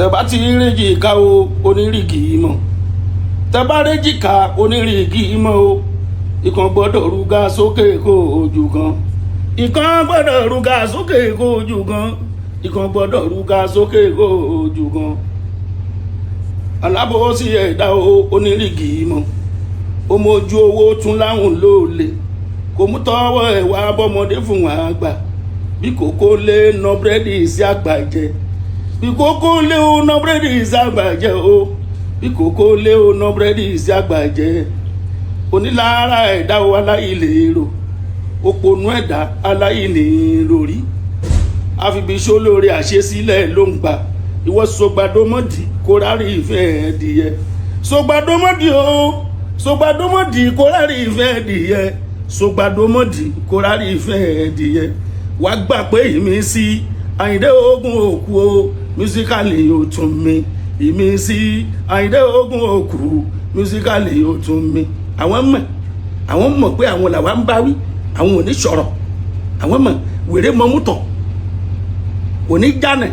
tẹ́ bá ti réjì ká o onírìgì mọ̀ tẹ́ bá réjì ká onírìgì mọ̀ o ìkan gbọ́dọ̀ rúgà sókè kó ojú kan ìkan gbọ́dọ̀ rúgà sókè kó ojú kan ìkan gbọ́dọ̀ rúgà sókè kó ojú kan alábòsí ẹ̀dá o onírìgì mọ̀ ó mójú owó tún láwùn lóòlè kò mú tọwọ́ ẹ̀ wá bọ́mọdé fún wọn àgbà bí kòkó lé ná búrẹ́dì sí àgbà jẹ bí kòkó lé ó ná búrẹ́dì sí àgbà jẹ o bí kòkó lé ó ná búrẹ́dì sí àgbà jẹ onílára ẹ̀dá o aláìlérò òpònú ẹ̀dá aláìlérò rí àfibíṣó lórí àṣesílẹ̀ ló ń gbà ìwọ sọgbàdọmọdì kó rárí ìfẹ́ ẹ̀dìyẹ sọgbàdọmọdì o sọgbàdọmọdì kó rárí ìfẹ́ ẹ̀dìyẹ sọgbàdọmọdì kó rárí ìfẹ́ ẹ̀dìyẹ wàá gbà pé ìmísí Àyìndé ogun òkú o mísíkàlì yóò tún mi ìmísí Àyìndé ogun òkú mísíkàlì yóò tún mi àwọn mọ̀ pé àwọn làwa ń bá wí àwọn ò ní sọ̀rọ̀ àwọn mọ̀ wèrè mọ́mútọ̀ ò ní jánà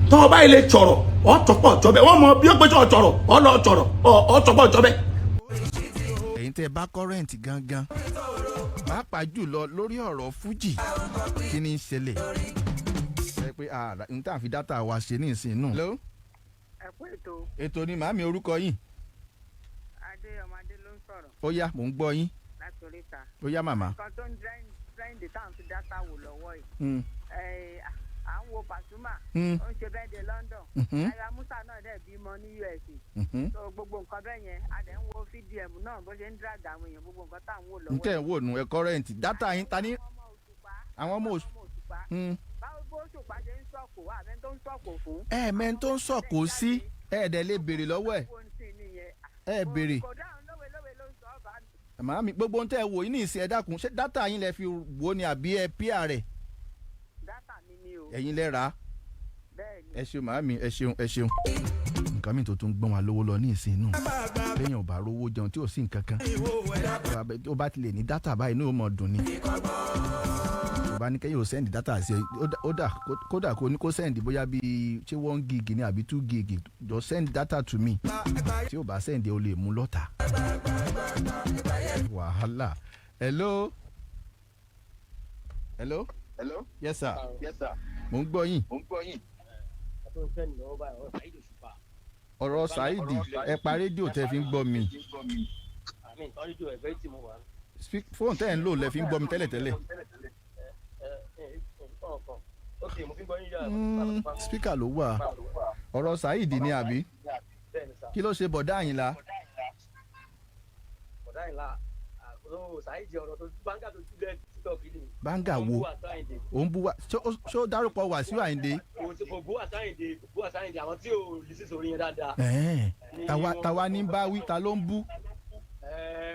tọ́ ọba ilé sọ̀rọ̀ ọ̀tọ̀pọ̀ ọ̀tọ̀bẹ̀ wọ́n mọ bí ó pé sọ̀rọ̀ ọlọ́ọ̀tọ̀rọ̀ ọ̀tọ̀pọ̀ ọ̀tọ̀bẹ̀. ẹ̀yin tẹ́ bá kọ́rẹ́ǹtì gangan pàápàá jùlọ lórí ọ̀rọ̀ fújì kí ni í ṣẹlẹ̀ ẹ pé n tá à fi dátà wa ṣe ní ìsìn nù. ẹ kú ètò. ètò ni màámi orúkọ yín. adé ọmọdé ló ń sọ̀rọ̀. ó yá mò ń gbọ́ yín. láti oríta. ó yá màmá. nǹkan tó ń dẹ́rẹ́ǹdì tá à ń fi dátà wò lọ́wọ́ yìí. à ń wo Pasuma. ó ń ṣe bẹ́ẹ̀ de London. Naira Musa náà dẹ̀ bímọ ní US. so gbogbo nǹkan bẹ́ẹ̀ yẹn a dẹ̀ ń wo VDM náà bó ṣe ń drag àwọn èèyàn gbogbo nǹkan tá à ń wò lọ́wọ́ yìí. n tẹ́ ẹ̀ wò nù ẹ kọ́rẹ́ǹtì dátà yín ta ní. àwọn ọmọ Òṣùpá. báwo bó Òṣùpá ṣe ń sọ̀kò àmẹ́ tó ń sọ̀kò fún. mẹ́ni tó ń sọ̀kò sí ẹ̀ẹ́dẹ̀ lè béèrè lọ́wọ́ ẹ̀ béèrè. màámi gbogbo ohun tẹ́ ẹ wò yín ní ìsìn ẹ dákun ṣé dátà yín lẹ fi wò ni àbí ẹ píà rẹ̀. dátà mi ni o. ẹ̀yin lẹ rà á. bẹ́ẹ̀ni. ẹ ṣeun màámi ẹ ṣeun. nǹkan mi tó tún gbọ́n wa lówó lọ ní ìsìn nù lẹ́yìn ò bá rówó jẹun tí ò sí nǹkan kan ó bá ti lè ní dátà báyìí ní ó mọ̀ dùn ni ó bá ní kẹ́yìn ò sẹ́ndì dátà sí ẹ kódà kó ní kó sẹ́ndì bóyá bíi ṣé 1 gig ni àbí 2 gig jọ send data to me tí ó bá sẹ́ndì ó lè mú lọ́tà wàhálà. hello yes sir mo ń gbọ́ yín. ọ̀rọ̀ Saheed ẹ pa rédíò tẹ́ fi ń gbọ́ mi. fóònù tẹ́ ẹ̀ ń lò lẹ́ fi ń gbọ́ mi tẹ́lẹ̀tẹ́lẹ̀. spíkà ló wà ọ̀rọ̀ Saheed ni àbí kí ló ṣe bọ̀dá Àyìnlá. báńgà wo òun bú wa ṣó dárúkọ Wasiu Ayinde. bó àsáyìndé àwọn tí ò lè sí sórí yẹn dáadáa. tàwa ní bá wí ta ló ń bú.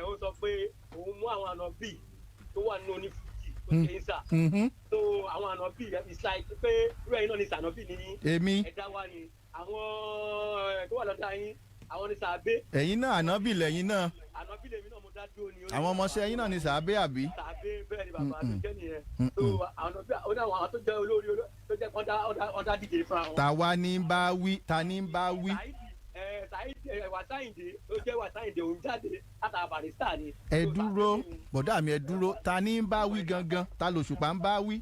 ó sọ pé òun mú àwọn àna bíi tó wà nínú onífújì tó ṣe ń sà. so àwọn àna bíi ìsà pé irú ẹ̀yin náà ní sànà bíi ní. èmi ẹ̀dá wa ni àwọn tó wà lọ́dọ̀ yín àwọn ní sàbẹ. ẹ̀yin náà ànábì lẹ́yìn náà. ànábì lèmi náà mo dá dúró ni. àwọn ọmọọṣẹ́ yín náà ní sàbẹ àbí. sàbẹ bẹ́ẹ̀ ni bàbá mi jẹ́ nìyẹn. so àwọn tó jẹ́ olórí tó jẹ́ ọ̀dà díje fún àwọn. tàwa ní bá wí ta ní bá wí. Wàsáyìndé ó jẹ́ Wàsáyìndé òun jáde látara Barrister ni. ẹ dúró bọ̀dá mi ẹ dúró ta ní bá wí gangan ta lòṣùpá ń bá wí.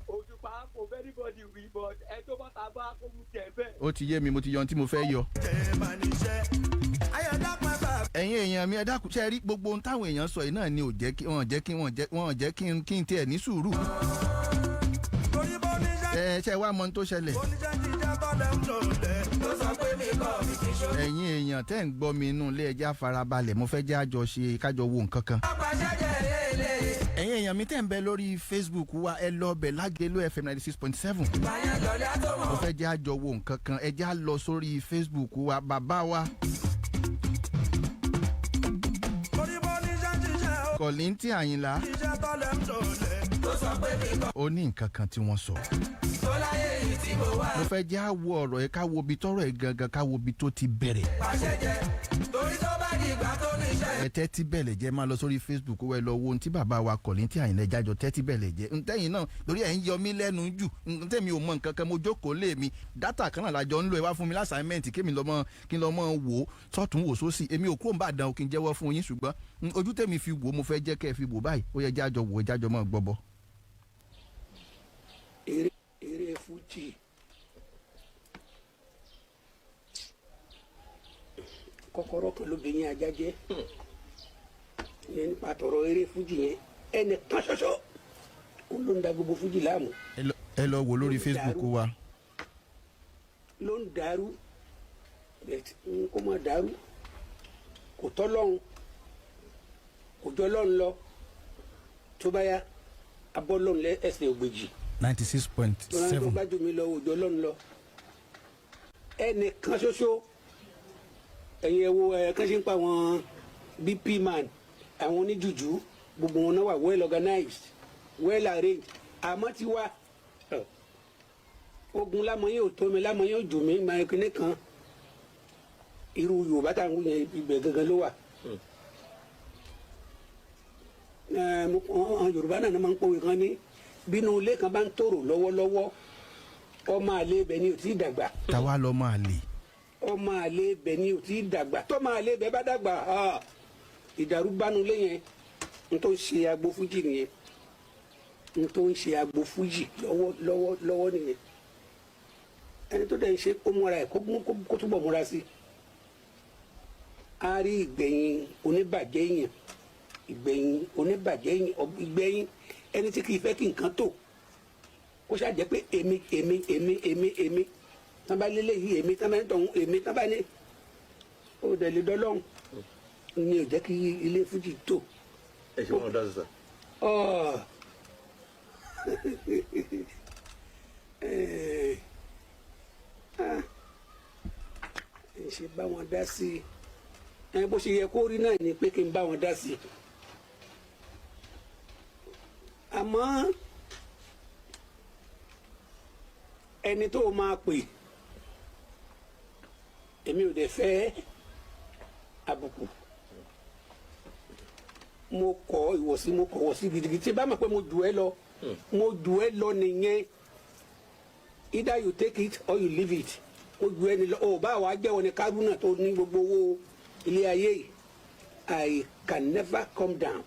Òṣùpá kò everybody wí but ẹ tó bá ta bá kó mú tiẹ̀ bẹ́ẹ̀. ó ti yé mi mo ti yọ ohun tí mo fẹ́ yọ. ẹ̀yin èèyàn mi ẹ dákun ṣe rí gbogbo ohun táwọn èèyàn sọ yìí náà ni ò jẹ́ kí wọ́n jẹ́ kí n tiẹ̀ ní sùúrù. ṣe wá mọ ohun tó ṣẹlẹ̀. ẹ̀yin èèyàn tẹ́ ń gbọ́ mi inú ilé ẹja farabalẹ̀ mo fẹ́ jẹ́ àjọ ṣe kájọ wo nǹkan kan. ẹ̀yin èèyàn mi tẹ́ ń bẹ lórí Facebook wa ẹ lọ bẹ̀ Lagelu FM 96.7. mo fẹ́ jẹ́ àjọ wo nǹkan kan ẹ já lọ sórí Facebook wa bàbá wa. Kollington Àyìnlá ó ní nǹkan kan tí wọ́n sọ. mo fẹ́ jẹ́ àwọ̀ ọ̀rọ̀ ẹ̀ ká wo ibi tọ́rọ̀ ẹ̀ gangan ká wo ibi tó ti bẹ̀rẹ̀. ẹ tẹ́tí bẹ̀lẹ̀ jẹ́ máa lọ sórí Facebook wẹ́ lọ wo ohun tí bàbá wa Kollington Ayinde jájọ tẹ́tí bẹ̀lẹ̀ jẹ́ ntẹ́yìn náà lórí ẹ̀ ń yọ mí lẹ́nu jù ntẹ́mi ò mọ nǹkan kan mo jókòó lé mi dátà kan náà lájọ ń lo ẹ wá fún mi lásàmẹ́ǹtì kí n lọ mọ wò ó sọ́tún wò sósì èmi ò kúrò ń bá dán o kí n jẹ́wọ́ fún yín ṣùgbọ́n ojú tèmi fi wò mo fẹ́ jẹ́ kẹ́ ẹ fi wò báyìí ó yẹ jájọ wò ó jájọ mọ́ gbọ́bọ́. eré fújì kọ́kọ́rọ́ kan ló bẹ yín ajá jẹ́ yẹn nípa tọrọ eré fújì yẹn ẹnì kan ṣoṣo òun ló ń da gbogbo fújì láàmú. ẹ lọ wò lórí Facebook wa. ló ń dàrú kó má dàrú kò tọ́ lọ́hùn kò jọ lọ́hùn lọ tó bá yá abọ́ lọ́hùn lẹ́ ẹsẹ̀ ògbèjì. 96.7. tó bá jù mí lọ òjò lọ́hùn lọ ẹnì kan ṣoṣo ẹ̀yin ẹ̀wọ̀ kan ṣe ń pa àwọn BP man àwọn oníjùjú gbogbo wọn náà wà well organized well arranged àmọ́ ti wá ogun lámọ̀yé ò tó mi lámọ̀yé ò jù mí máa kíní kan irú Yorùbá táwọn yẹn ibẹ̀ gangan ló wà Yorùbá náà máa ń pòwe kan ní bínú ilé kan bá ń tòrò lọ́wọ́lọ́wọ́ ọmọ àlè ibẹ̀ ni ò tí ì dàgbà. táwa lọ máa lè. ọmọ àlè ibẹ̀ ni ò tí ì dàgbà tọ́mọ àlè ibẹ̀ bá dàgbà ìdàrúbánu lé yẹn n tó ń ṣe agbo fújì nìyẹn n tó ń ṣe agbo fújì lọ́wọ́ nìyẹn ẹni tó dẹ̀ ń ṣe kó múra ẹ̀ kó túbọ̀ múra sí a rí ìgbẹ̀yìn oníbàjẹ́ yẹn ìgbẹ̀yìn oníbàjẹ́ yẹn ìgbẹ̀yìn ẹni tí kì í fẹ́ kí nǹkan tó kó ṣáà jẹ́ pé èmi tán bá lélẹ̀ yìí èmi tán bá ní tọ̀hún èmi tán bá ní ó dẹ̀ lè dọ́lọ́hún ni ò jẹ́ kí ilé fújì tó. ẹ ṣe wọn dá sísà. ẹ ṣe bá wọn dá sí i bó ṣe yẹ kó rí náà ni pé kí n bá wọn dá sí i àmọ́ ẹni tó máa pè èmi ò dẹ̀ fẹ́ àbùkù mo kọ̀ ìwọ̀sí gidigidi tí bá mọ̀ pé mo jù ẹ́ lọ nìyẹn either you take it or you leave it mo jù ẹ́ ní lọ ò bá wa jẹ́wọ́ ní kárúnà tó ní gbogbo owó ilé ayé yìí I can never come down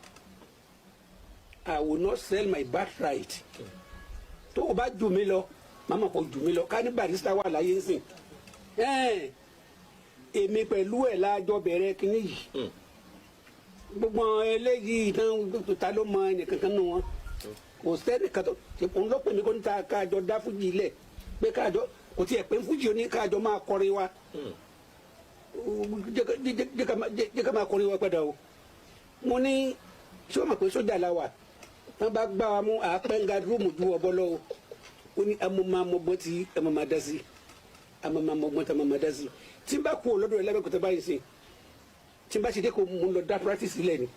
I will not sell my birthright tó o bá jù mí lọ màmá kò jù mí lọ ká ní Barrister wà láyé nsìn èmi pẹ̀lú ẹ̀ lájọ bẹ̀rẹ̀ kínní yìí gbogbo eléyìí tán ta ló mọ ẹnìkankan nù wọn kò sẹ́ni kàtó òun ló pè mí kó ní ta káàjọ dá fújì lẹ̀ pé káàjọ kò tiẹ̀ pé fújì ó ní káàjọ máa kọrin wa jẹ́ ká máa kọrin wa padà o mo ní ṣé o mọ̀ pé sójà la wà wọ́n bá gbá wa mú àpẹ́ǹgà rúùmù ju ọ̀bọ lọ o ó ní amọ̀mọ̀gbọ́n tí amọ̀mọ̀ dá sí amọ̀mọ̀gbọ́n tí amọ̀mọ̀ dá sí tí n bá kú olódò rẹ lábẹ́kúta báyìí sí tí n bá ṣe dé kó mo lọ dá practice sílẹ̀ ni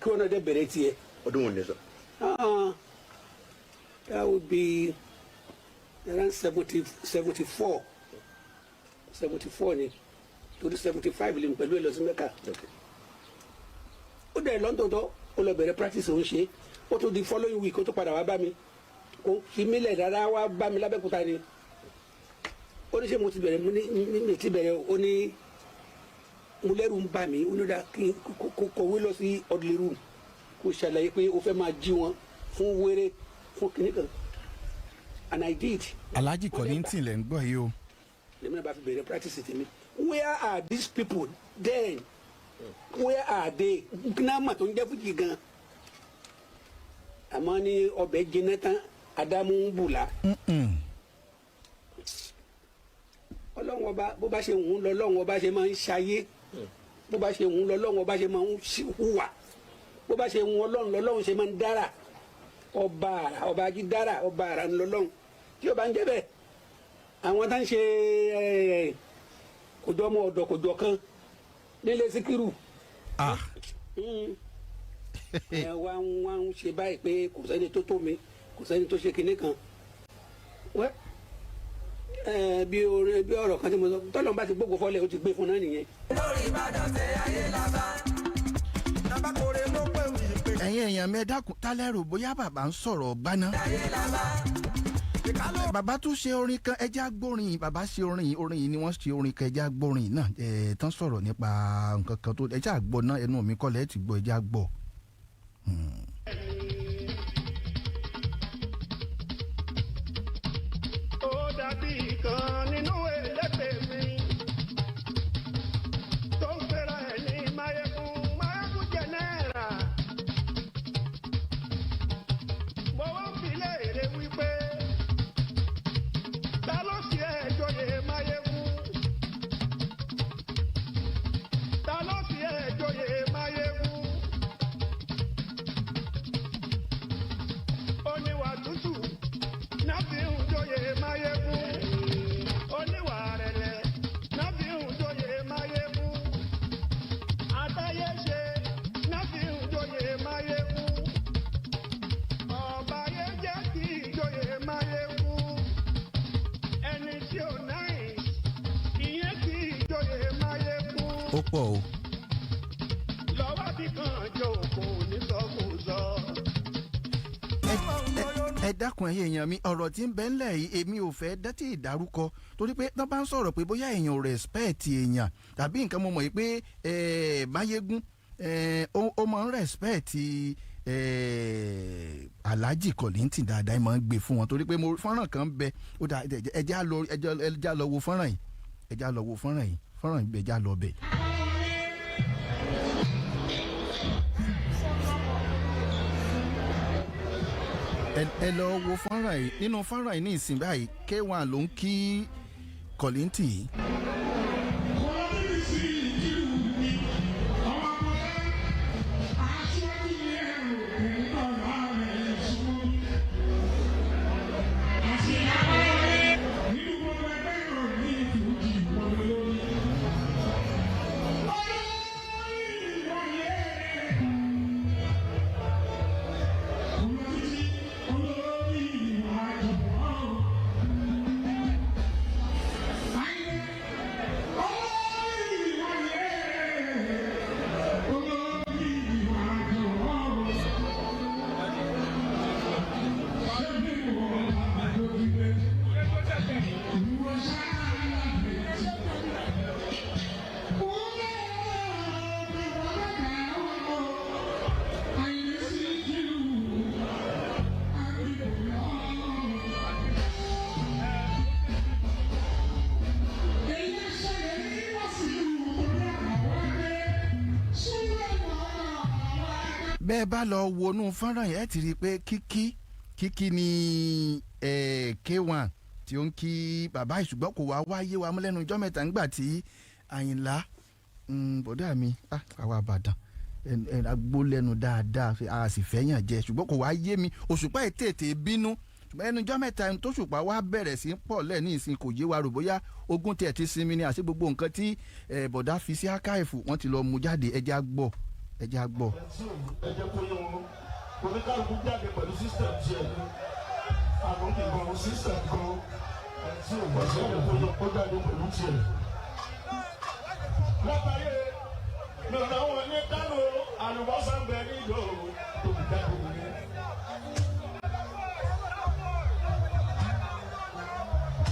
kí wọ́n náà dẹ́ bẹ̀rẹ̀ tiẹ̀. ọdún wo ni sọ. That would be around 74 ni torí 75 lè pẹ̀lú ẹ̀ lọ sí Mẹ́kà. ó dẹ̀ lọ́ńtọ̀tọ̀ ó lọ bẹ̀rẹ̀ practice òun ṣe ó tó di following week ó tó padà wá bá mi kò fi mílẹ̀ rárá wá bá mi lábẹ́kúta ni ó ní ṣe mo ti bẹ̀rẹ̀ mi ti bẹ̀rẹ̀ ó ní mo lẹ́rù ń bà mí ó ní dá kí kò kọ̀wé lọ sí orderly room kò ṣàlàyé pé ó fẹ́ máa jí wọn fún wéré fún kìnìkan and I did. Alhaji Kollington lẹ́ ń gbọ́ yìí o. lèmi náà bá fi bẹ̀rẹ̀ practice tèmi where are these people then where are they gnama tó ń jẹ́ fújì gan àmọ́ ní ọbẹ̀ jiná tán Adamu ń bùlá. Ọlọ́run ọba bó bá ṣe wù ú lọ Ọlọ́run ọba ṣe máa ń ṣayé bó bá ṣe wù ú lọ Ọlọ́run ọba ṣe máa ń hùwà bó bá ṣe wù ú Ọlọ́run lọ́lọ́run ṣe máa ń dára ọba àrà ọba ají dára ọba àrà ńlọ́lọ́run tí ọba ń jẹ́ bẹ́ẹ̀ àwọn tá ń ṣe kòjọ́ ọmọ ọ̀dọ̀ kòjọ́ kan nílé Síkírù. wọ́n ń ṣe báyìí pé kò sẹ́ni tó tó mi kò sẹ́ni tó ṣe kinní kan wẹ́ bí ọ̀rọ̀ kan tí mo sọ tọ́lọ́mù bá ti gbógun fọ́lẹ̀ ó ti gbé fún náà nìyẹn. lórí Ìbàdàn tẹ ayé lábá tabakore ló pé wí pé. ẹ̀yin èèyàn mi ẹ dákun tálẹ́rù bóyá bàbá ń sọ̀rọ̀ gbaná. ayé lábá. bàbá tún ṣe orin kan ẹjẹ́ agbórin bàbá ṣe orin yìí ni wọ́n ṣe orin kan ẹjẹ́ agbórin náà tán sọ̀rọ̀ nípa nǹkan kan tó ẹjẹ́ àgbọ̀ náà ẹnu mi kọ́lẹ̀ ẹ̀ ti gbọ́ ẹjẹ́ àgbọ̀. ó dàbí kan nínú ẹlẹ́pẹ̀ mi tó ń pera ẹ̀ ní Máyégún jẹ náírà mo wá fi léèrè wípé ta ló ṣe ẹjọ́ yẹ Máyégún ta ló ṣe ẹjọ́ yẹ Máyégún oníwà tútù nábì ń jóyè Máyégún oníwà rẹ̀lẹ̀ nábì ń jóyè Máyégún àtayéṣe nábì ń jóyè Máyégún ọba yé jẹ́ kí ìjóyè Máyégún ẹni tí ò náì ìyẹn kí ìjóyè Máyégún. ó pọ̀ o. lọ́wọ́ bí kan jókòó ní sọ́kùsọ. ẹ dákun ẹ̀yin èèyàn mi ọ̀rọ̀ tí ń bẹ ńlẹ̀ yìí èmi ò fẹ́ dátì ìdárúkọ torí pé tán bá ń sọ̀rọ̀ pé bóyá èèyàn ò rẹ̀spẹ̀tì èèyàn tàbí nǹkan mo mọ̀ yìí pé Máyégún ó máa ń rẹ̀spẹ̀tì Alhaji Kollington dáadáa máa ń gbé fún wọn torí pé fọ́nrán kan bẹ ó dà ẹja lọ wo fọ́nrán yìí ẹja lọ wo fọ́nrán yìí ẹja lọ bẹ̀. ẹ lọ wo fọ́nrán yìí nínú fọ́nrán yìí ní ìsìn báyìí K1 ló ń kí Kollington yìí. bẹ́ẹ̀ bá lọ wọnú fọ́nrán yẹn ti rí i pé kíkí ni K1 tí ó ń kí bàbá ìṣùgbọ́n kò wá wáyé wa mú lẹ́nu ọjọ́ mẹ́ta nígbà tí Àyìnlá bọ̀dá mi àwa Ìbàdàn agbólẹ́nu dáadáa a sì fẹ́yàn jẹ ṣùgbọ́n kò wá yé mi Òṣùpá ètètè bínú ṣùgbọ́n ẹnu ọjọ́ mẹ́ta tó Òṣùpá wá bẹ̀rẹ̀ sí pọ̀ lẹ́ẹ̀ní ìsìn kò yé wa rò bóyá ogún tiẹ̀ ti sinmi ni àti gbogbo nǹkan tí bọ̀dá fi sí ákáìfù wọ́n ti lọ mú jáde ẹjẹ́ á gbọ́. ẹ jẹ́ kó yé wọn oníkálukú jáde pẹ̀lú system tiẹ̀ ní àwọn ìgbọ̀n system kan tí ò wọ́n sí ẹ̀jẹ̀ kó yẹ kó jáde pẹ̀lú tiẹ̀. látàrí lọ́nà wọn ní Kánò àlùbọ́sà ń bẹ nílò tóbi jáde nìyẹn.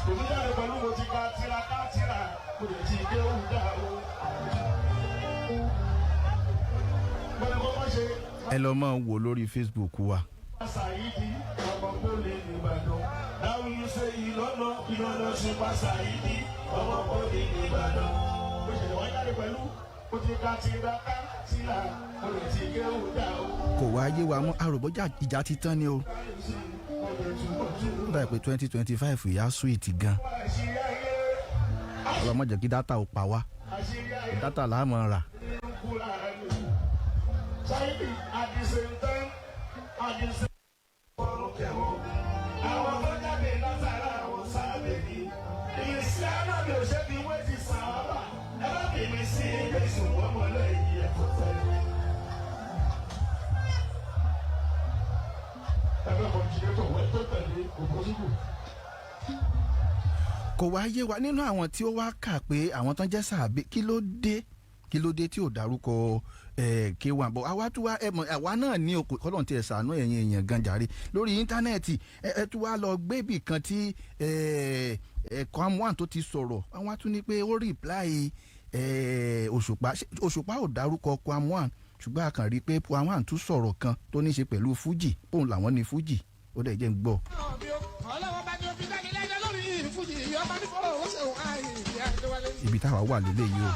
tòbí jáde pẹ̀lú mo ti ka tira kò lè ti dé òun dá o. ẹ lọ máa wò lórí Facebook wa. Saheed ọmọ Poli nìbàdàn dáhùn yìí ṣe ìlọ́nà Osupa Saheed ọmọ Poli nìbàdàn. ó ṣẹlẹ̀ wọ́n jáde pẹ̀lú ó ti ká tira kò lè ti gé òun dá o. kò wá yé wa mọ́ àròbọ́jà ìjà ti tán ni o. ó dà pé 2025 ìyá sweet gan. ọlọ́mọ jẹ́ kí dátà ò pa wá dátà là á mọ̀ rà. Saheed at the same time àwọn tó jáde látara àwọn sábẹ́ ni ìsì anábì òṣèlú ìwé ti sàábà ẹ bá bìbí sí ilé ìṣòwò ọmọlẹ́yìn ẹ̀kọ́ tẹ́lẹ̀. tó tẹ̀lé òkòsíkù. kò wá yé wa nínú àwọn tí ó wá kà pé àwọn tán jẹ́ sàbí kí ló dé tí ò dárúkọ K1 bọ̀ àwa tún wá àwa náà ní okò kọ́lọ́n ti ẹ̀ sànú ẹ̀yìn èèyàn gan jàre lórí íńtánẹ́ẹ̀tì ẹ tún wá lọ gbébì kan tí K1 tó ti sọ̀rọ̀ àwọn tún ní pé ó rìpláì Òṣùpá ò dárúkọ K1 ṣùgbọ́n a kàn rí i pé K1 tún sọ̀rọ̀ kan tó ní ṣe pẹ̀lú Fuji òun làwọn ní Fuji ó dẹ̀ jẹ́ ń gbọ́. ibi táwa wà lélẹ̀ yìí o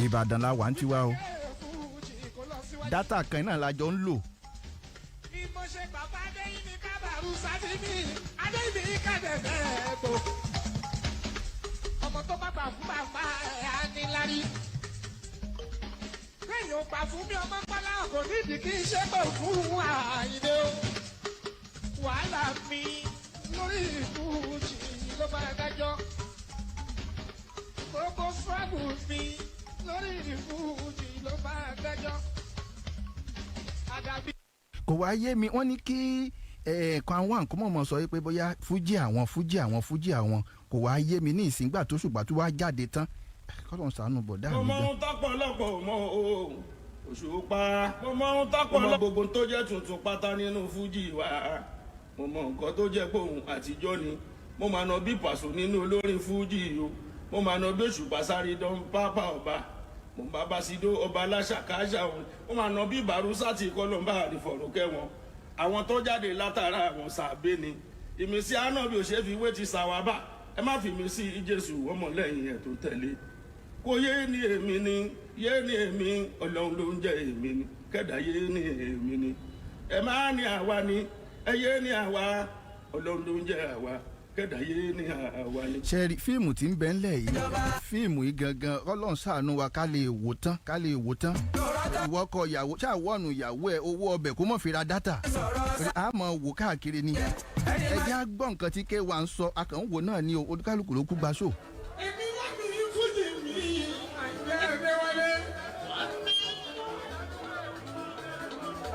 Ìbàdàn la wà ń tiwa o dátà kan náà la jọ ń lò. ọmọ tó bá gbà fún bàbá ẹ̀ á ní lárí. lẹ́yìn ó gbà fún mi ọmọ pálá kò nídìí kí n ṣe pé fún Àyìndé o. wàhálà mi lórí Fuji ló bá dájọ́. gbogbo fúrágù mi lórí Fuji ló bá dájọ́. kò wá yé mi wọ́n ní kí K1 kó mọ̀ sọ pé bóyá Fuji àwọn kò wá yé mi ní ìsìngbà tó ṣùgbọ́n tó wá jáde tán kọ́lọ́n ṣàánú bọ̀dá mi. mo mọ ohun tọ́pọ̀ lọ́pọ̀ mọ́ o Òṣùpá mo mọ ohun tọ́pọ̀ lọ́pọ̀ gbogbo tó jẹ́ tuntun pátá nínú Fuji wa mo mọ nǹkan tó jẹ́ pòun àtijọ́ ni mo máa nà bí Pàṣọ nínú olórin Fuji o mo máa nà bí Osupa Saheed pápá ọba mo bá Basido ọba aláṣàkáṣà òun mo máa nà bí Barusati kọlọ́mbà àdìfọ̀rọ̀kẹ́ wọn àwọn tó jáde látara àwọn sàbẹ̀ ni ìmísí ànábì òṣèfiwé ti sàwábà ẹ má fi mi sí Jésù ọmọlẹ́yìn ẹ̀ tó tẹ̀lé kò yé ni èmi ni yé ni èmi Ọlọ́run ló ń jẹ́ èmi ni kẹ́dà yé ni èmi ni ẹ má ní àwa ni ẹ yé ni àwa Ọlọ́run ló ń jẹ́ àwa kẹ́dà yé ni àwa ni. ṣẹ́ẹ̀rì fíìmù tí ń bẹ ńlẹ̀ yìí fíìmù yìí gangan Ọlọ́run ṣàánú wa ká lè wò tán ìwọ kọ ìyàwó ṣàwọnù ìyàwó ẹ owó ọbẹ̀ kó mọ̀ fi ra dátà a mọ̀ wò káàkiri ni ẹ jẹ́ àgbọ̀n nǹkan tí K1 ń sọ akànwò náà ni olúkálùkù ló kú gba ṣó. èmi wá mi ní Fuji mi Àyìndé Adéwálé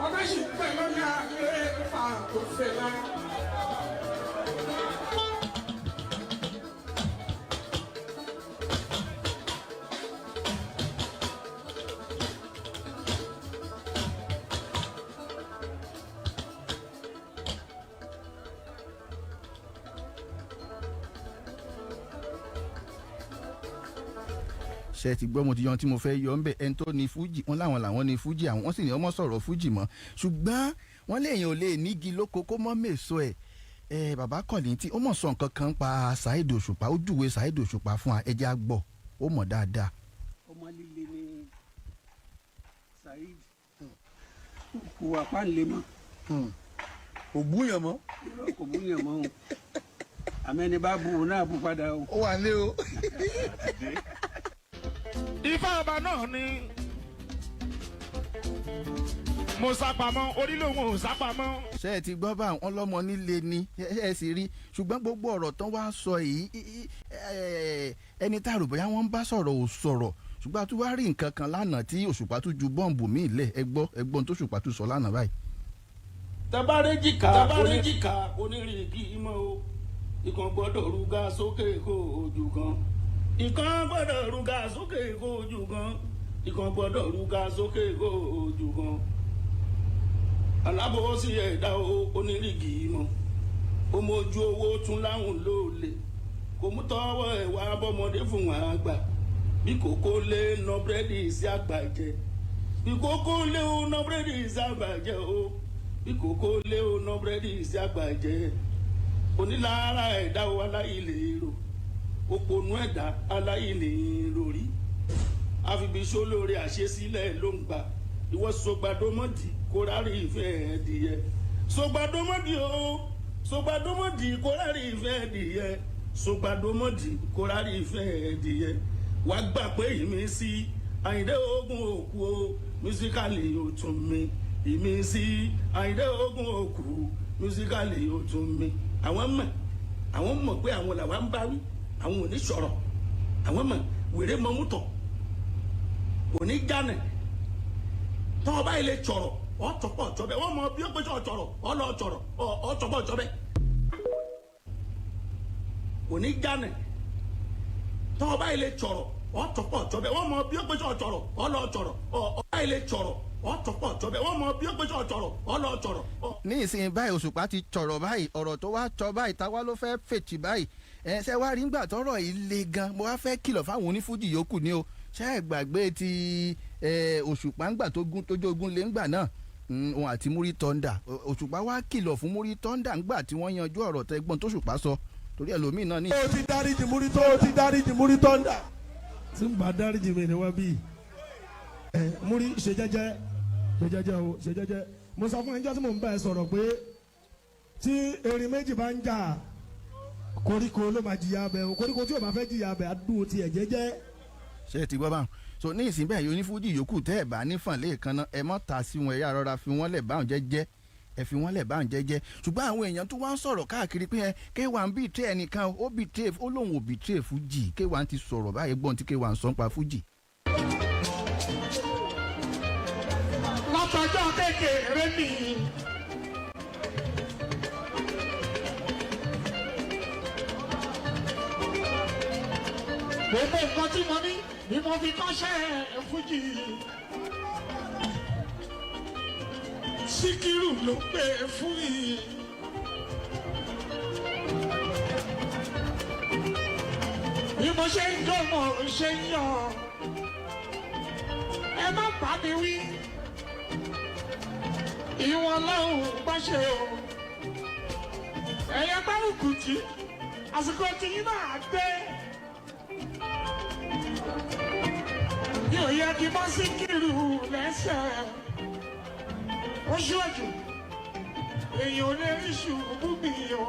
ọmọ sì ń pè lọ́nà àgbẹ̀ fà tó fẹ́ lára. ṣe ti gbọ́ mo ti yan tí mo fẹ́ yọ ńbẹ ẹni tó ní Fuji wọn làwọn ní Fuji àwọn wọn sì ní ọmọ sọ̀rọ̀ Fuji mọ́ ṣùgbọ́n wọ́n léèyàn ò lè nígi lóko kó mọ́ mèso ẹ̀ bàbá Kollington ó mọ̀ sọ nǹkan kan pa Saheed Osupa ó júwe Saheed Osupa fún wa ẹjẹ́ àgbọ̀ ó mọ̀ dáadáa. ọmọ líle ni Saheed kò wà pàǹlẹ̀ mọ́ kò búyàn mọ́. kò búyàn mọ́ o àmẹ́ni bá bu òun náà bú padà o. ó wà lé o. Ifá ọba náà ni mo sápamọ́ orí lòun ò sápamọ́. ṣé ẹ ti gbọ́ bá àwọn ọlọ́mọ nílé ni ẹ sì rí ṣùgbọ́n gbogbo ọ̀rọ̀ tán wá sọ yìí ẹni tá a rò bóyá wọ́n ń bá sọ̀rọ̀ ò sọ̀rọ̀ ṣùgbọ́n a tún wá rí nǹkan kan lánàá tí Òṣùpá tún ju bọ́ǹbù míì lẹ̀ ẹgbọ́n tó Òṣùpá tún sọ lánàá báyìí. tabarejika onírìkì mọ́ o ìkan gbọ́dọ̀ rúgà sókè kó ojú kan ìkan gbọ́dọ̀ rúgà sókè kó ojú kan ìkan gbọ́dọ̀ rúgà sókè kó ojú kan alábòsí ẹ̀dá onírìkì mọ́ ó mójú owó tún láwùn lóòlè kò mú tọwọ́ ẹ̀ wá bọ́mọdé fún wọn àgbà bí kòkó lé ná búrẹ́dì sí àgbà jẹ bí kòkó lé ó ná búrẹ́dì sí àgbà jẹ o bí kòkó lé ó ná búrẹ́dì sí àgbà jẹ onílára ẹ̀dá aláìlè rò òpònú ẹ̀dá aláìlè rò rí àfibíṣó lórí àṣesílẹ̀ ló ń gbà ìwọ sọgbàdọmọdì kórárì ìfẹ́ ẹ̀dìyẹ sọgbàdọmọdì o sọgbàdọmọdì kórárì ìfẹ́ ẹ̀dìyẹ sọgbàdọmọdì kórárì ìfẹ́ ẹ̀dìyẹ wà gbà pé ìmísí Àyìndé ogun òkú o mísíkàlì òtún mi ìmísí Àyìndé ogun òkú mísíkàlì òtún mi àwọn mọ̀ pé àwọn làwọn ń bá wí àwọn ò ní sọ̀rọ̀ àwọn mọ̀ wèrè mọ́mútọ̀ ò ní jánẹ̀ tọ́ ọba ilé sọ̀rọ̀ ọ̀tọ̀pọ̀ ọ̀jọ́bẹ̀ wọ́n mọ bí ó pé ọ̀tọ̀rọ̀ ọlọ́ọ̀tọ̀rọ̀ ọ̀tọ̀pọ̀ ọ̀jọ́bẹ̀. òní gánà tọ́ ọba ilé tọ̀rọ̀ ọ̀tọ̀pọ̀ ọ̀jọ́bẹ̀ wọ́n mọ bí ó pé ọ̀tọ̀rọ̀ ọlọ́ọ̀tọ̀rọ̀ ọba ilé tọ̀rọ̀ ọ̀tọ̀pọ̀ ọ̀jọ́bẹ̀ wọ́n mọ bí ó pé ọ̀tọ̀rọ̀ ọlọ́ọ̀tọ̀rọ̀. ní ìsìn báyìí Òṣùpá ti tọ̀rọ̀ báyìí ọ̀rọ̀ tó wá tọ báyìí táwa ló fẹ́ fètì báyìí ṣé wàá rí ngbà tọ́rọ̀ yìí le gan mo wá fẹ́ kìlọ̀ fáwọn onífújì yòókù ni o ṣé ẹ gbàgbé ti Òṣùpá ńgbà tó jógun lé ńgbà náà òun àti Múrí Tọ́ndà Òṣùpá wá kìlọ̀ fún Múrí Tọ́ndà ńgbà tí wọ́n yanjú ọ̀rọ̀ tẹ́gbọ́n tó Òṣùpá sọ torí ẹlòmíì náà ní. ó ti dáríjì Múrí Tọ́ndà. tí n bá dáríjì mi ni wọ́n bí Múrí ṣe jẹ́jẹ́ o ṣe jẹ́jẹ́ mo sọ fún ẹjọ́ tí mò ń bá ẹ sọ̀rọ̀ pé tí erin méjì bá ń jà koríko ló máa jìyà bẹ o koríko tí o bá fẹ́ jìyà bẹ àdúgbò tiẹ̀ jẹ́jẹ́. ṣé ẹ ti gbọ́ báwọn so ní ìsìn bẹ́ẹ̀ yóò ní fújì yòókù tẹ́ ẹ̀ bá nífàn lẹ́ẹ̀kan náà ẹ mọ́ ta sí wọn ẹ̀yà rọra fi wọ́n lẹ̀ báwọn jẹ́jẹ́ ẹ fi wọ́n lẹ̀ báwọn jẹ́jẹ́ ṣùgbọ́n àwọn èèyàn tó wá ń sọ̀rọ̀ káàkiri pé K1 ń bìtẹ́ ẹnìkan ó bìtẹ́ ó lóun ò bìtẹ́ fújì K1 ti sọ̀rọ̀ báyìí gbọ́n tí K1 sọ ń pa fújì. látọjọ́ kékeré mi. gbogbo nǹkan tí mo ní ni mo fi kọ́ṣẹ́ fújì. Síkírù ló pè fún mi. bí mo ṣe ń jó mo ṣe ń yọ̀ ẹ má bá mi wí. ìwọ̀n lọ́hùn bá ṣe o. ẹ̀yẹ bárùkù tí àsìkò tí yín náà dé. yóò yẹ kí bá Síkírù lẹ́sẹ̀. ó ṣíwájú èèyàn ò lè rí ṣùgbọ́n mi o.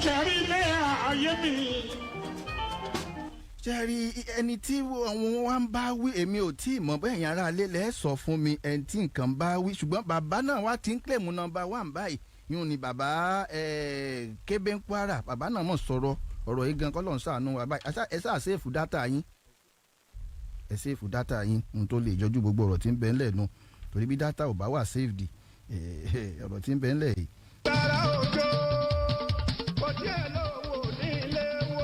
kẹrí ilé ayé mi. ṣẹ́rí ẹni tí àwọn wa ń bá wí èmi ò tí ì mọ̀ bẹ́ẹ̀ yẹn ara lé lẹ́ẹ̀ sọ fún mi ẹni tí nǹkan bá wí ṣùgbọ́n bàbá náà wá ti ń kílèmù nọ́mbà 1 báyìí yún ni bàbá Kébé ń Kwara bàbá náà mọ̀ sọ̀rọ̀ ọ̀rọ̀ yìí gan kọ́lọ̀ ń sàánú wa báyìí ẹ sáà sèfù dátà yín ẹ sèfù dátà yín n tó lè jọjú gbogbo ọ̀rọ̀ tí ń bẹ ńlẹ̀ nu torí bí dátà ò bá wà sèfù ọ̀rọ̀ tí ń bẹ ńlẹ̀ yìí. Tàrà òjò, kò díẹ̀ lówó nílé wo,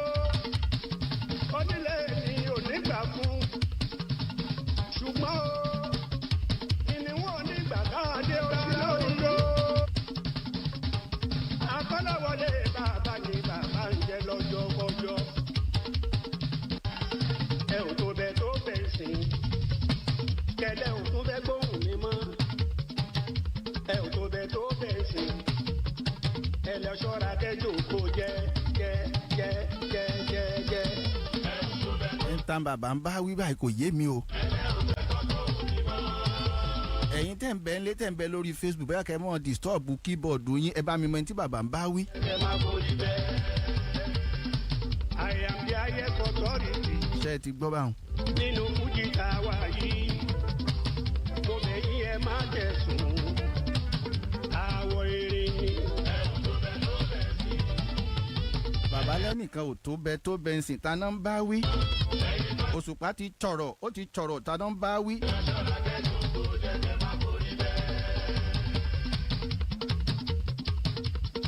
onílé ni onígbà fún. Ṣùgbọ́n o, ìníwọ̀n onígbà káàdé ojú lóńdó. Àkọ́lọ́wọlé bàbá ni bàbá ń jẹ lọ́jọ́ kọjọ́. Ẹ ò tó bẹ tó bẹ sìn, kẹlẹ́ ò tún fẹ́ gbóhùn mi mọ́. Ẹ ò tó bẹ tó bẹ sìn. Ẹlẹ́ ṣọ́ra kẹjọ kó jẹ́. ẹ ń tan bàbá ń bá wí báyìí kò yé mi o. ẹ̀yin tẹ̀ ń bẹ ńlé tẹ̀ ń bẹ lórí Facebook bẹ́ẹ̀ kẹ́ mọ́ disturb keyboard yín ẹ bá mi mọ ẹni tí bàbá ń bá wí. Ẹ máa borí bẹ́ẹ̀. Àyàmí ayé kọ́tọ́rìtì. ṣé ẹ ti gbọ́ báwọn. Nínú fújì tá a wà yìí, mo bẹ̀yìn ẹ má tẹ̀sùn. Àwọ̀ èrè ni. bàbá lẹ́nìkan ò tó bẹ tó bẹ ń sìn taná ń bá wí. Òṣùpá ti tọ̀rọ̀ ó ti tọ̀rọ̀ taná ń bá wí.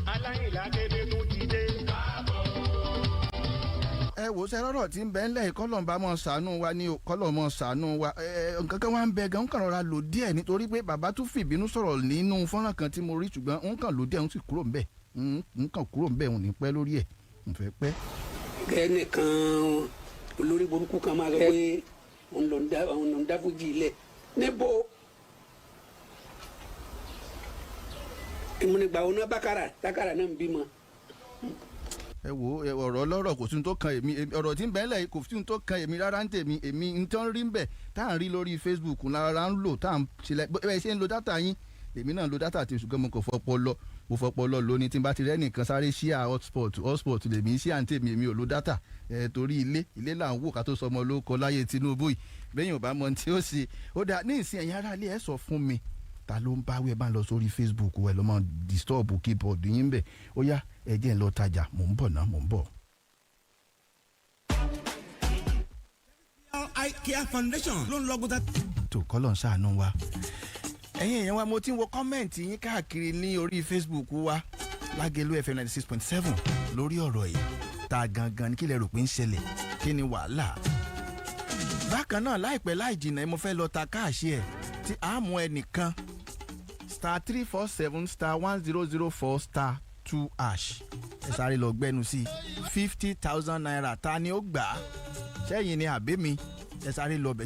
Aláìlá dédé tún ti dé. ẹ wò sẹ rọrọ tí ń bẹ ńlẹ̀ kọlọmba mọ ṣàánú wa ní kọlọmọ ṣàánú wa nǹkan kan wà ń bẹ gan ń kàn rọra lò díẹ̀ nítorí pé bàbá tún fìbínú sọ̀rọ̀ nínú fọ́nrán kan tí mo rí ṣùgbọ́n ń kàn lò díẹ̀ ń sì kúrò ńbẹ̀ ń kàn kúrò ńbẹ̀ ń ní pẹ́ lórí ẹ̀ ń fẹ́ pẹ́. ẹnìkan olórí burúkú kan máa sọ pé òun ló ń dá fújì ilẹ̀ níbo ìmúnigbà òun náà bákàrà náà ń bímọ. ẹ wo ọ̀rọ̀ ọlọ́rọ̀ kò sí ní tó kan èmi ọ̀rọ̀ tí ń bẹ́ẹ̀ lẹ̀ kò sí ní tó kan èmi rárá ń tèmi èmi ń tán rí ń bẹ̀ tá à ń rí lórí Facebook lára ń lò tá à ń ṣẹlẹ̀ bẹ́ẹ̀ ṣe ń lo dátà yín èmi náà lo dátà tí ṣùgbọ́n mo kò fọpọ́ lọ lóní tí n bá ti rẹ́ nìkan sáré ṣíà hotspot lèmi ṣíà ń tèmi èmi ò lo dátà torí ilé là ń wò ká tó sọmọ ló kọ láyé Tinubu yìí bẹ́yìn ò bá mọ tí ó ṣe ó dà ní ìsìn ẹ̀yìn aráalé ẹ̀ sọ fún mi ta ló ń báwí ẹ bá ń lọ sórí Facebook ẹ ló máa disturb keyboard yín bẹ̀ ó yá ẹ jẹ́ ń lọ tajà mò ń bọ̀. Care Foundation ló ń lọ́gùn tá. tó kọ́lọ̀ ń ṣàánú wa. ẹ̀yin èèyàn wa mo ti ń wo kọ́mẹ̀ntì yín káàkiri ní orí Facebook wa Lagelu FM 96.7 lórí ọ̀rọ̀ yìí ta gangan ní kí lẹ rò pé ń ṣẹlẹ̀ kí ni wàhálà. bákan náà láìpẹ́ láì jìnnà mo fẹ́ lọ ta káàṣì ẹ̀ tí a mú ẹnìkan *347*1004*2#. ẹ sáré lọ gbẹ́nu sí 50,000 naira ta ni ó gbà á ṣẹ́yìn ni àbí mi ẹ sáré lọ bẹ̀.